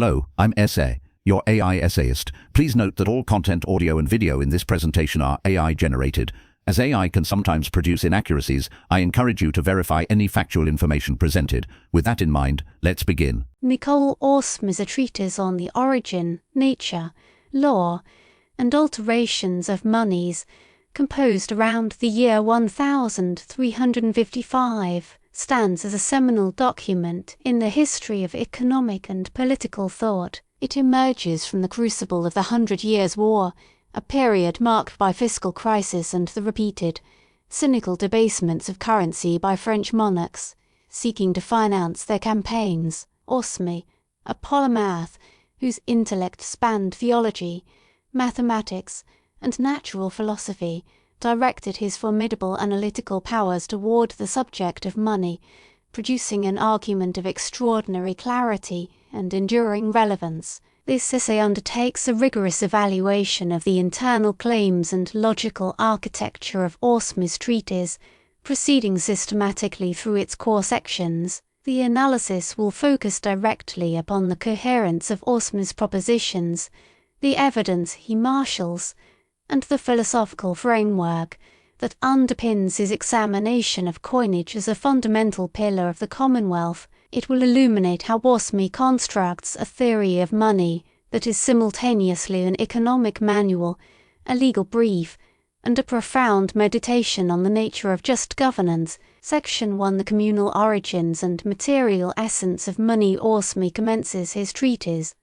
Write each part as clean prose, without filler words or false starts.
Hello, I'm Essay, your AI essayist. Please note that all content, audio and video in this presentation are AI generated. As AI can sometimes produce inaccuracies, I encourage you to verify any factual information presented. With that in mind, let's begin. Nicole Oresme is a treatise on the origin, nature, law, and alterations of monies, composed around the year 1355, stands as a seminal document in the history of economic and political thought. It emerges from the crucible of the 100 Years' War, a period marked by fiscal crisis and the repeated, cynical debasements of currency by French monarchs, seeking to finance their campaigns. Oresme, a polymath whose intellect spanned theology, mathematics, and natural philosophy, directed his formidable analytical powers toward the subject of money, producing an argument of extraordinary clarity and enduring relevance. This essay undertakes a rigorous evaluation of the internal claims and logical architecture of Oresme's treatise, proceeding systematically through its core sections. The analysis will focus directly upon the coherence of Oresme's propositions, the evidence he marshals, and the philosophical framework that underpins his examination of coinage as a fundamental pillar of the Commonwealth. It will illuminate how Oresme constructs a theory of money that is simultaneously an economic manual, a legal brief, and a profound meditation on the nature of just governance. Section 1. The communal origins and material essence of money. Oresme commences his treatise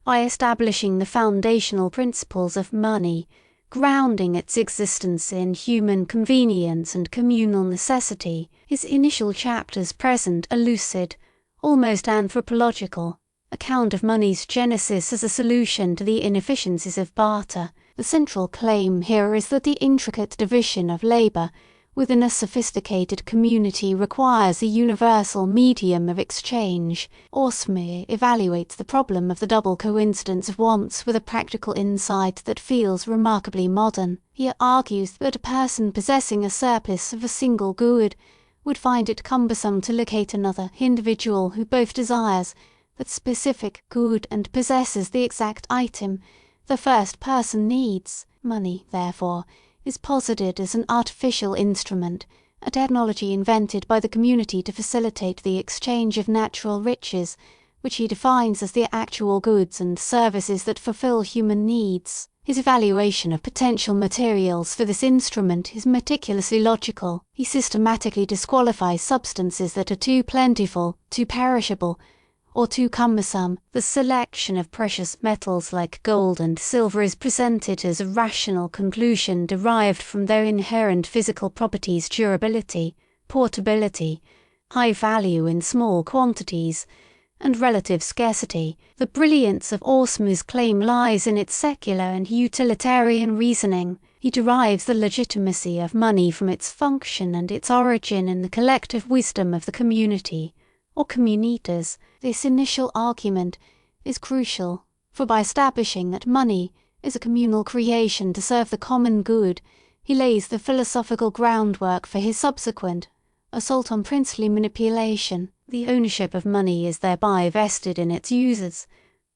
by establishing the foundational principles of money, grounding its existence in human convenience and communal necessity. His initial chapters present a lucid, almost anthropological, account of money's genesis as a solution to the inefficiencies of barter. The central claim here is that the intricate division of labour within a sophisticated community requires a universal medium of exchange. Oresme evaluates the problem of the double coincidence of wants with a practical insight that feels remarkably modern. He argues that a person possessing a surplus of a single good would find it cumbersome to locate another individual who both desires that specific good and possesses the exact item the first person needs. Money, therefore, is posited as an artificial instrument, a technology invented by the community to facilitate the exchange of natural riches, which he defines as the actual goods and services that fulfill human needs. His evaluation of potential materials for this instrument is meticulously logical. He systematically disqualifies substances that are too plentiful, too perishable, or too cumbersome. The selection of precious metals like gold and silver is presented as a rational conclusion derived from their inherent physical properties: durability, portability, high value in small quantities, and relative scarcity. The brilliance of Oresme's claim lies in its secular and utilitarian reasoning. He derives the legitimacy of money from its function and its origin in the collective wisdom of the community, or communitas. This initial argument is crucial, for by establishing that money is a communal creation to serve the common good, he lays the philosophical groundwork for his subsequent assault on princely manipulation. The ownership of money is thereby vested in its users,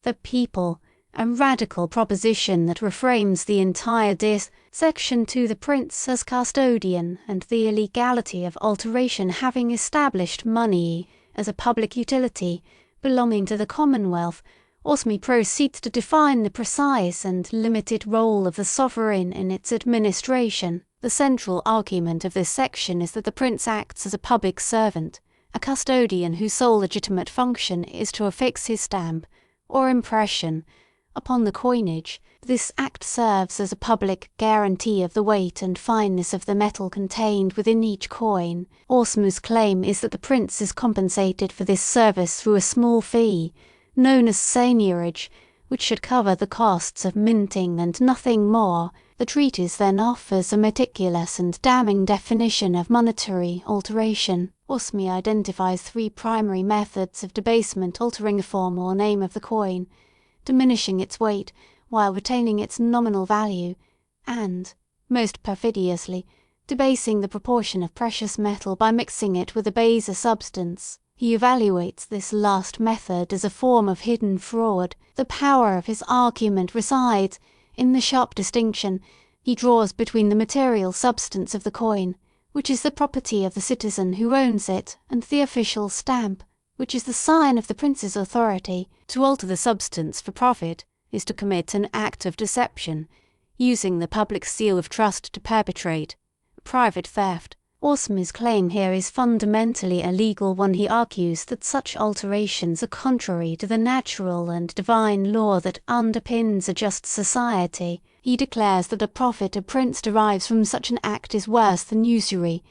the people, a radical proposition that reframes the entire Section 2. The prince as custodian and the illegality of alteration. Having established money as a public utility belonging to the Commonwealth, Oresme proceeds to define the precise and limited role of the sovereign in its administration. The central argument of this section is that the prince acts as a public servant, a custodian whose sole legitimate function is to affix his stamp, or impression, upon the coinage. This act serves as a public guarantee of the weight and fineness of the metal contained within each coin. Oresme's claim is that the prince is compensated for this service through a small fee, known as seigniorage, which should cover the costs of minting and nothing more. The treatise then offers a meticulous and damning definition of monetary alteration. Oresme identifies 3 primary methods of debasement: altering the form or name of the coin, diminishing its weight while retaining its nominal value, and, most perfidiously, debasing the proportion of precious metal by mixing it with a baser substance. He evaluates this last method as a form of hidden fraud. The power of his argument resides in the sharp distinction he draws between the material substance of the coin, which is the property of the citizen who owns it, and the official stamp, which is the sign of the prince's authority. To alter the substance for profit is to commit an act of deception, using the public seal of trust to perpetrate private theft. Oresme's claim here is fundamentally a legal one. He argues that such alterations are contrary to the natural and divine law that underpins a just society. He declares that a profit a prince derives from such an act is worse than usury,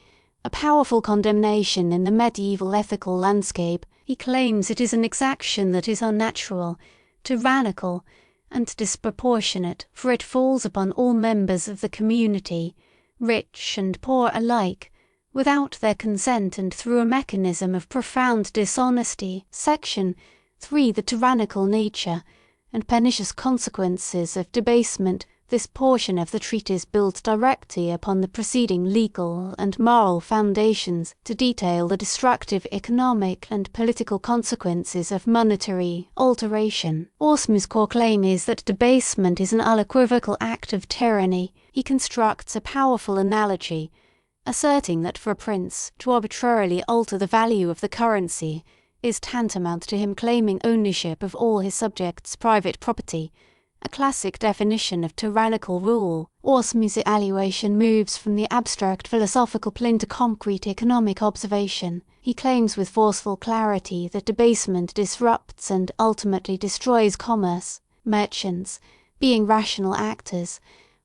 a powerful condemnation in the medieval ethical landscape. He claims it is an exaction that is unnatural, tyrannical, and disproportionate, for it falls upon all members of the community, rich and poor alike, without their consent and through a mechanism of profound dishonesty. Section 3. The tyrannical nature and pernicious consequences of debasement. This portion of the treatise builds directly upon the preceding legal and moral foundations to detail the destructive economic and political consequences of monetary alteration. Oresme's core claim is that debasement is an unequivocal act of tyranny. He constructs a powerful analogy, asserting that for a prince to arbitrarily alter the value of the currency is tantamount to him claiming ownership of all his subjects' private property, a classic definition of tyrannical rule. Oresme's evaluation moves from the abstract philosophical plane to concrete economic observation. He claims with forceful clarity that debasement disrupts and ultimately destroys commerce. Merchants, being rational actors,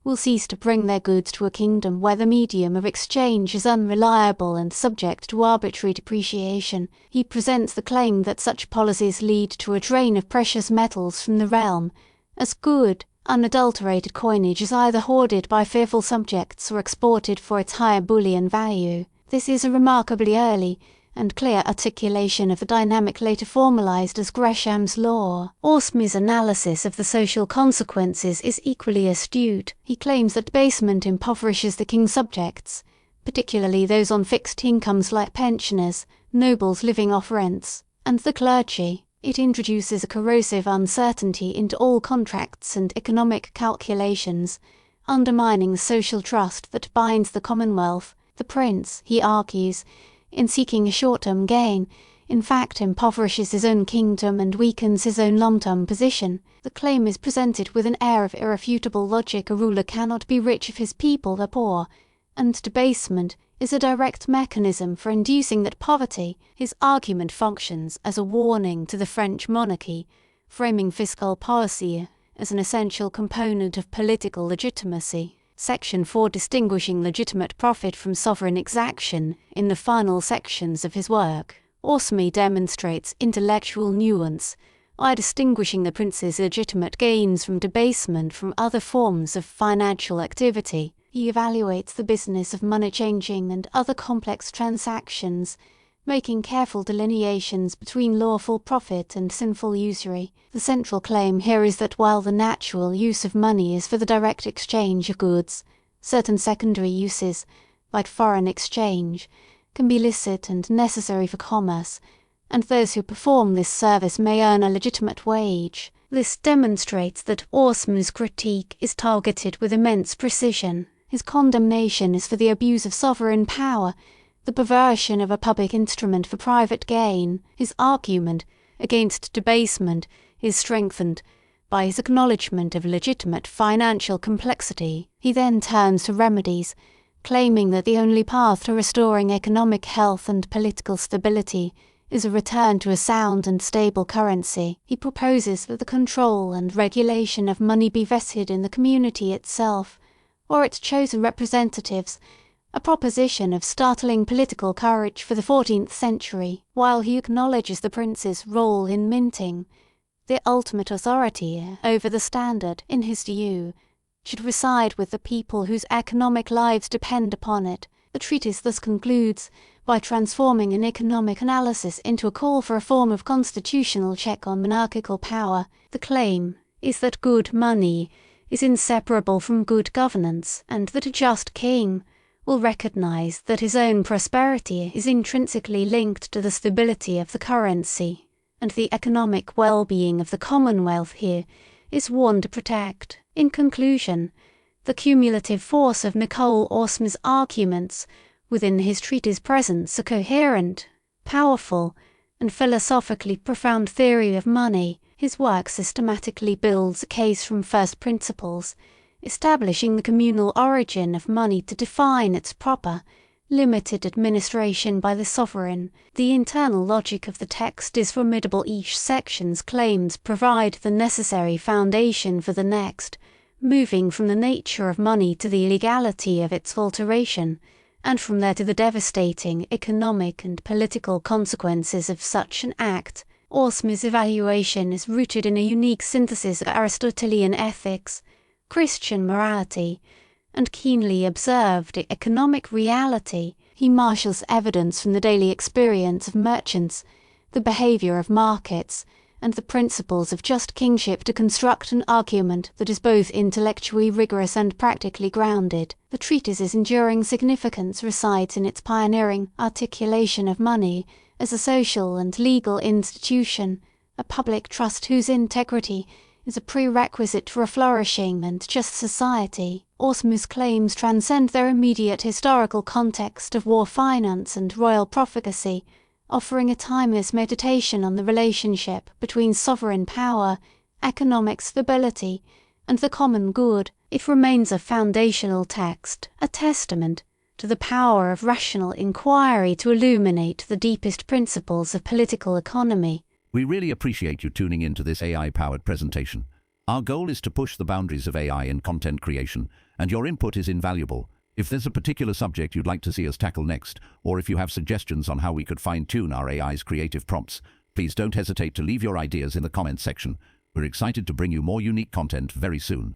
will cease to bring their goods to a kingdom where the medium of exchange is unreliable and subject to arbitrary depreciation. He presents the claim that such policies lead to a drain of precious metals from the realm, as good, unadulterated coinage is either hoarded by fearful subjects or exported for its higher bullion value. This is a remarkably early and clear articulation of the dynamic later formalised as Gresham's law. Oresme's analysis of the social consequences is equally astute. He claims that debasement impoverishes the king's subjects, particularly those on fixed incomes like pensioners, nobles living off rents, and the clergy. It introduces a corrosive uncertainty into all contracts and economic calculations, undermining the social trust that binds the Commonwealth. The prince, he argues, in seeking a short-term gain, in fact impoverishes his own kingdom and weakens his own long-term position. The claim is presented with an air of irrefutable logic. A ruler cannot be rich if his people are poor, and debasement is a direct mechanism for inducing that poverty. His argument functions as a warning to the French monarchy, framing fiscal policy as an essential component of political legitimacy. Section 4 distinguishing legitimate profit from sovereign exaction. In the final sections of his work, Oresme demonstrates intellectual nuance by distinguishing the prince's legitimate gains from debasement from other forms of financial activity. He evaluates the business of money changing and other complex transactions, making careful delineations between lawful profit and sinful usury. The central claim here is that while the natural use of money is for the direct exchange of goods, certain secondary uses, like foreign exchange, can be licit and necessary for commerce, and those who perform this service may earn a legitimate wage. This demonstrates that Oresme's critique is targeted with immense precision. His condemnation is for the abuse of sovereign power, the perversion of a public instrument for private gain. His argument against debasement is strengthened by his acknowledgement of legitimate financial complexity. He then turns to remedies, claiming that the only path to restoring economic health and political stability is a return to a sound and stable currency. He proposes that the control and regulation of money be vested in the community itself, or its chosen representatives, a proposition of startling political courage for the 14th century. While he acknowledges the prince's role in minting, the ultimate authority over the standard, in his view, should reside with the people whose economic lives depend upon it. The treatise thus concludes by transforming an economic analysis into a call for a form of constitutional check on monarchical power. The claim is that good money is inseparable from good governance, and that a just king, will recognize that his own prosperity is intrinsically linked to the stability of the currency, and the economic well-being of the Commonwealth here is one to protect. In conclusion, the cumulative force of Nicole Oresme's arguments within his treatise presents a coherent, powerful, and philosophically profound theory of money. His work systematically builds a case from first principles, establishing the communal origin of money to define its proper, limited administration by the sovereign. The internal logic of the text is formidable. Each section's claims provide the necessary foundation for the next, moving from the nature of money to the illegality of its alteration, and from there to the devastating economic and political consequences of such an act. Oresme's evaluation is rooted in a unique synthesis of Aristotelian ethics, Christian morality, and keenly observed economic reality. He marshals evidence from the daily experience of merchants, the behavior of markets, and the principles of just kingship to construct an argument that is both intellectually rigorous and practically grounded. The treatise's enduring significance resides in its pioneering articulation of money as a social and legal institution, a public trust whose integrity is a prerequisite for a flourishing and just society. Oresme's claims transcend their immediate historical context of war finance and royal profligacy, offering a timeless meditation on the relationship between sovereign power, economic stability, and the common good. It remains a foundational text, a testament to the power of rational inquiry to illuminate the deepest principles of political economy. We really appreciate you tuning into this AI-powered presentation. Our goal is to push the boundaries of AI in content creation, and your input is invaluable. If there's a particular subject you'd like to see us tackle next, or if you have suggestions on how we could fine-tune our AI's creative prompts, please don't hesitate to leave your ideas in the comments section. We're excited to bring you more unique content very soon.